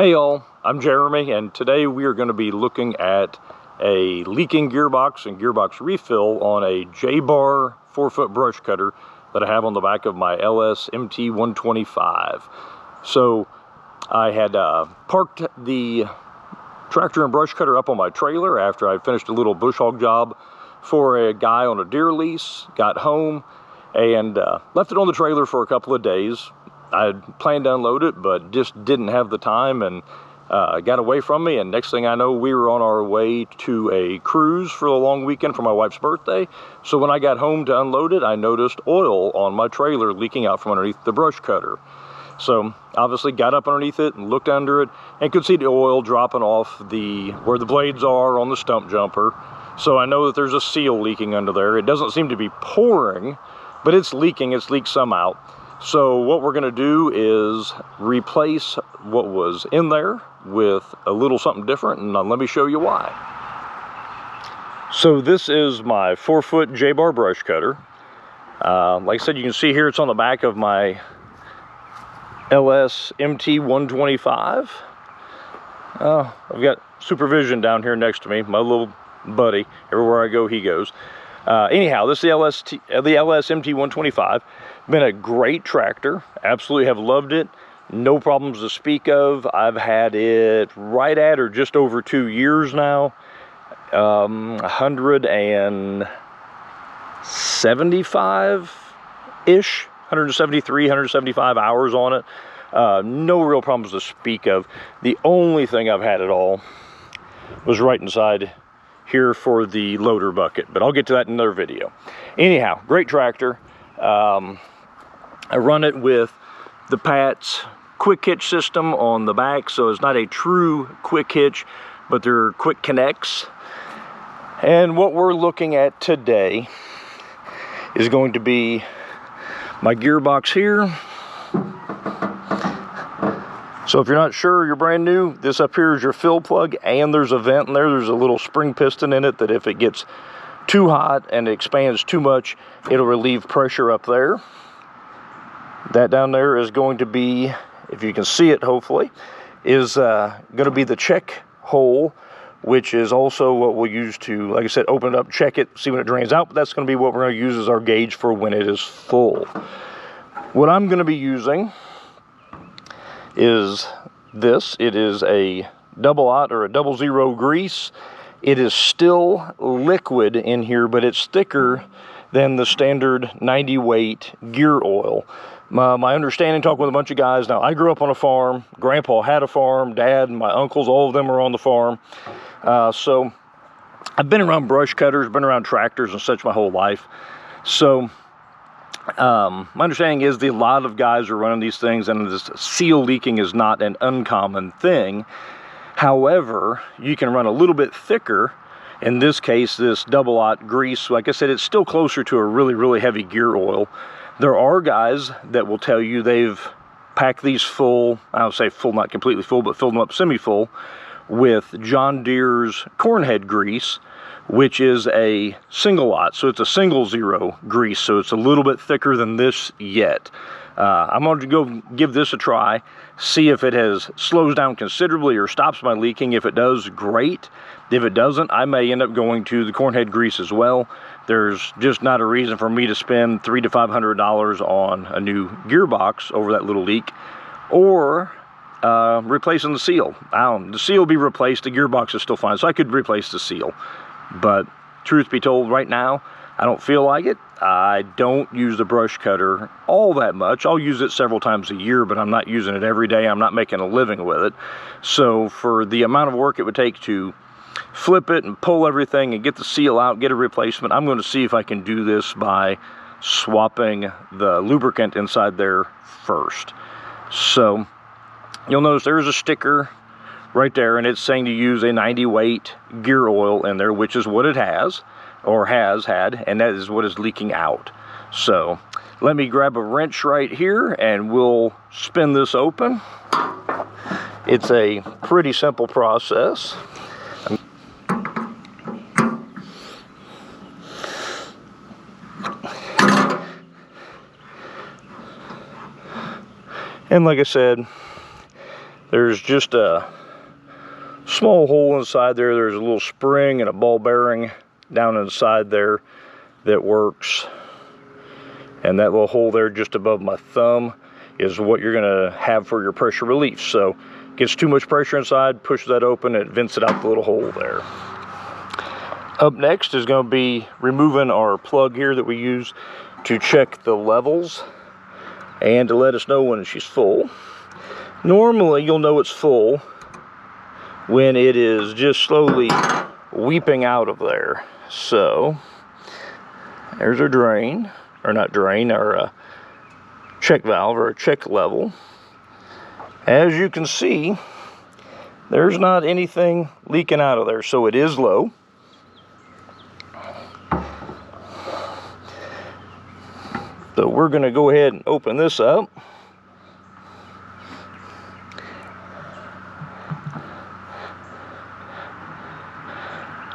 Hey y'all, I'm Jeremy, and today we are going to be looking at a leaking gearbox and gearbox refill on a J-bar 4-foot brush cutter that I have on the back of my LS MT125. So I had parked the tractor and brush cutter up on my trailer after I finished a little bush hog job for a guy on a deer lease, got home, and left it on the trailer for a couple of days. I had planned to unload it, but just didn't have the time, and got away from me. And next thing I know, we were on our way to a cruise for a long weekend for my wife's birthday. So when I got home to unload it, I noticed oil on my trailer leaking out from underneath the brush cutter. So obviously got up underneath it and looked under it and could see the oil dropping off where the blades are on the stump jumper. So I know that there's a seal leaking under there. It doesn't seem to be pouring, but it's leaking. It's leaked some out. So what we're going to do is replace what was in there with a little something different, and let me show you why. So this is my 4-foot J-bar brush cutter. Like I said, you can see here it's on the back of my LS MT125. I've got supervision down here next to me, my little buddy. Everywhere I go, he goes. Anyhow, this is the LS MT125. Been a great tractor. Absolutely have loved it. No problems to speak of. I've had it right at or just over 2 years now. 175-ish, 173, 175 hours on it. No real problems to speak of. The only thing I've had at all was right inside here for the loader bucket, but I'll get to that in another video. Anyhow, great tractor. I run it with the Pat's quick hitch system on the back, so it's not a true quick hitch, but they're quick connects. And what we're looking at today is going to be my gearbox here. So if you're not sure, you're brand new, this up here is your fill plug, and there's a vent in there. There's a little spring piston in it that if it gets too hot and it expands too much, it'll relieve pressure up there. That down there is going to be, if you can see it hopefully, is going to be the check hole, which is also what we'll use to, like I said, open it up, check it, see when it drains out. But that's going to be what we're going to use as our gauge for when it is full. What I'm going to be using is this. It is a double-aught or a 00 grease. It is still liquid in here, but it's thicker than the standard 90 weight gear oil. My understanding, talking with a bunch of guys, now I grew up on a farm. Grandpa had a farm, Dad and my uncles, all of them are on the farm. So I've been around brush cutters, been around tractors and such my whole life. So my understanding is a lot of guys are running these things, and this seal leaking is not an uncommon thing. However, you can run a little bit thicker. In this case, this double-aught grease, like I said, it's still closer to a really, really heavy gear oil. There are guys that will tell you they've packed these full, I would say full, not completely full, but filled them up semi-full with John Deere's cornhead grease, which is a single-aught, so it's a 00 grease, so it's a little bit thicker than this yet. I'm going to go give this a try, see if it slows down considerably or stops my leaking. If it does, great. If it doesn't, I may end up going to the cornhead grease as well. There's just not a reason for me to spend $300 to $500 on a new gearbox over that little leak, or replacing the seal. The seal will be replaced, the gearbox is still fine, so I could replace the seal. But truth be told, right now, I don't feel like it. I don't use the brush cutter all that much. I'll use it several times a year, but I'm not using it every day. I'm not making a living with it. So for the amount of work it would take to flip it and pull everything and get the seal out, get a replacement, I'm going to see if I can do this by swapping the lubricant inside there first. So you'll notice there's a sticker right there, and it's saying to use a 90 weight gear oil in there, which is what it has, or has had, and that is what is leaking out. So let me grab a wrench right here and we'll spin this open. It's a pretty simple process. And like I said, There's just a small hole inside there. There's a little spring and a ball bearing down inside there that works. And that little hole there just above my thumb is what you're gonna have for your pressure relief. So gets too much pressure inside, push that open, it vents it out the little hole there. Up next is going to be removing our plug here that we use to check the levels and to let us know when she's full. Normally you'll know it's full when it is just slowly weeping out of there. So there's our drain, or not drain, our check valve or check level. As you can see, there's not anything leaking out of there, so it is low. So we're going to go ahead and open this up.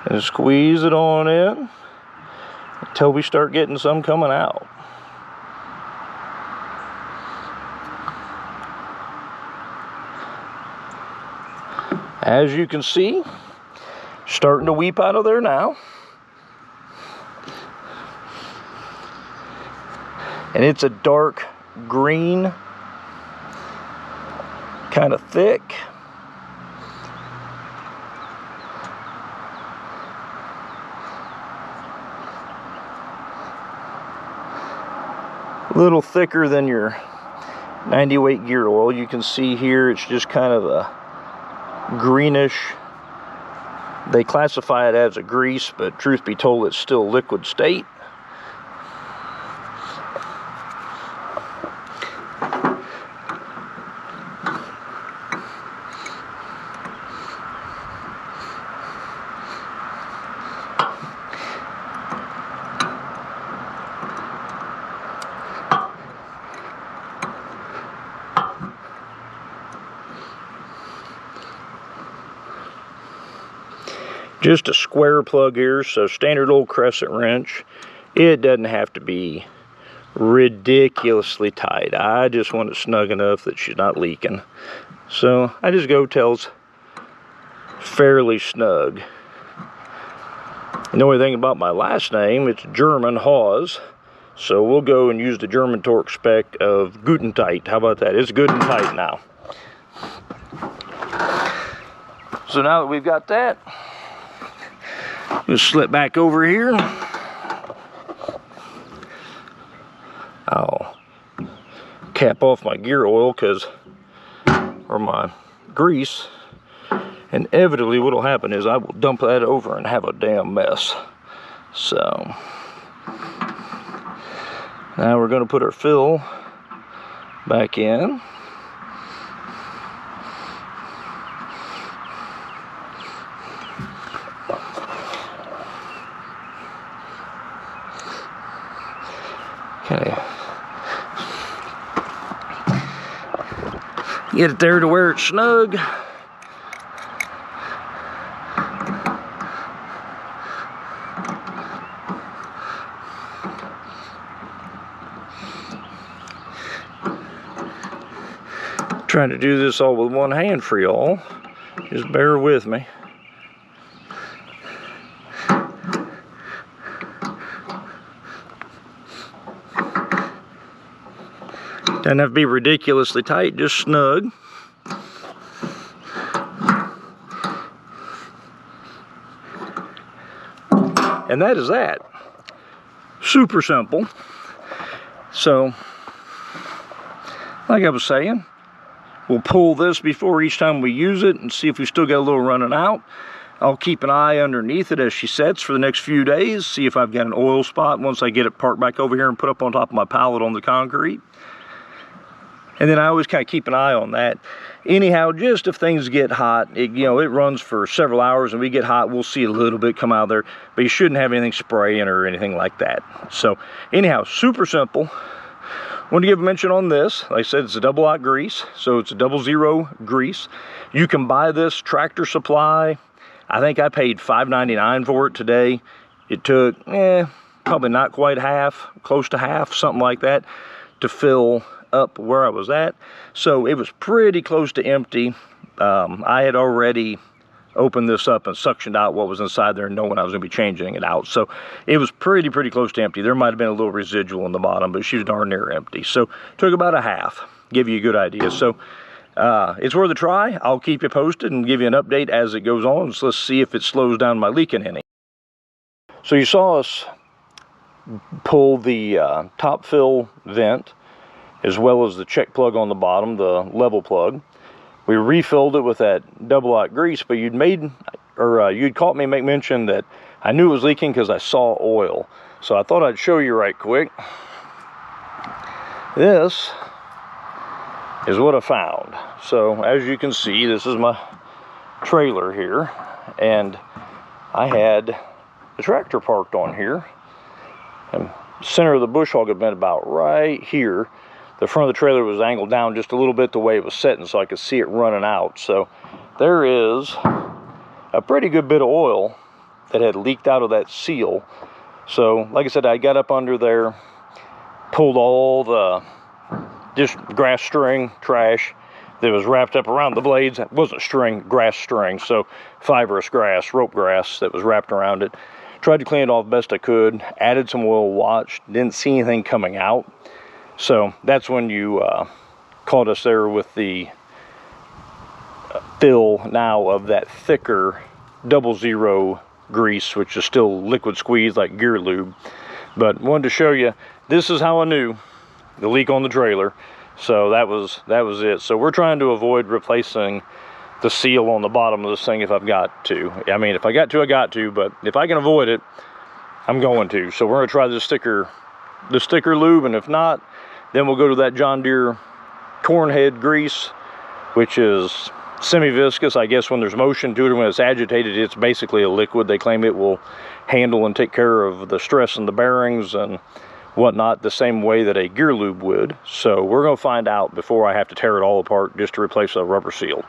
And squeeze it on in until we start getting some coming out. As you can see, starting to weep out of there now. And it's a dark green, kind of thick. A little thicker than your 90 weight gear oil. You can see here it's just kind of a greenish. They classify it as a grease, but truth be told, it's still liquid state. Just a square plug here, so standard old crescent wrench. It doesn't have to be ridiculously tight. I just want it snug enough that she's not leaking. So I just go till it's fairly snug. And the only thing about my last name, it's German, Haas. So we'll go and use the German torque spec of Guten tight. How about that? It's good and tight now. So now that we've got that, just slip back over here. I'll cap off my gear oil or my grease. And inevitably what'll happen is I will dump that over and have a damn mess. So now we're going to put our fill back in. Okay. Get it there to where it's snug. Trying to do this all with one hand for y'all. Just bear with me. Doesn't have to be ridiculously tight, just snug. And that is that. Super simple. So, like I was saying, we'll pull this before each time we use it and see if we still got a little running out. I'll keep an eye underneath it as she sets for the next few days, see if I've got an oil spot once I get it parked back over here and put up on top of my pallet on the concrete. And then I always kind of keep an eye on that. Anyhow, just if things get hot, it runs for several hours and we get hot, we'll see a little bit come out of there, but you shouldn't have anything spraying or anything like that. So anyhow, super simple. Want to give a mention on this. Like I said, it's a double aught grease, so it's a 00 grease. You can buy this Tractor Supply. I think I paid $5.99 for it today. It took, probably not quite half, close to half, something like that, to fill up where I was at. So it was pretty close to empty. I had already opened this up and suctioned out what was inside there, knowing I was going to be changing it out. So it was pretty close to empty. There might have been a little residual in the bottom, but she was darn near empty. So took about a half, give you a good idea. So it's worth a try. I'll keep you posted and give you an update as it goes on. So let's see if it slows down my leaking any. So you saw us pull the top fill vent as well as the check plug on the bottom, the level plug. We refilled it with that double-aught grease, but you'd caught me make mention that I knew it was leaking because I saw oil. So I thought I'd show you right quick. This is what I found. So as you can see, this is my trailer here, and I had the tractor parked on here, and the center of the bush hog had been about right here. The front of the trailer was angled down just a little bit the way it was setting, so I could see it running out. So there is a pretty good bit of oil that had leaked out of that seal. So like I said, I got up under there, pulled all the just grass string trash that was wrapped up around the blades. It wasn't string, grass string, so fibrous grass, rope grass that was wrapped around it. Tried to clean it off best I could, added some oil, watched, didn't see anything coming out. So that's when you caught us there with the fill now of that thicker 00 grease, which is still liquid squeeze like gear lube. But wanted to show you, this is how I knew the leak on the trailer. So that was it. So we're trying to avoid replacing the seal on the bottom of this thing if I've got to. I mean, if I got to, I got to, but if I can avoid it, I'm going to. So we're gonna try the sticker lube, and if not, then we'll go to that John Deere corn head grease, which is semi-viscous. I guess when there's motion to it, when it's agitated, it's basically a liquid. They claim it will handle and take care of the stress in the bearings and whatnot the same way that a gear lube would. So we're gonna find out before I have to tear it all apart just to replace a rubber seal.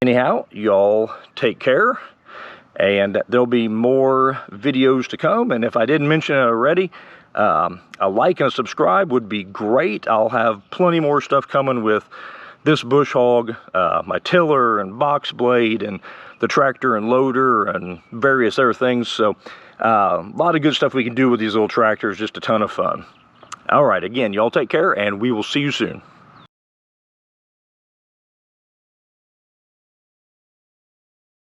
Anyhow, y'all take care, and there'll be more videos to come. And if I didn't mention it already, a like and a subscribe would be great. I'll have plenty more stuff coming with this bush hog, my tiller and box blade, and the tractor and loader, and various other things. So a lot of good stuff we can do with these little tractors, just a ton of fun. All right, again, y'all take care, and we will see you soon.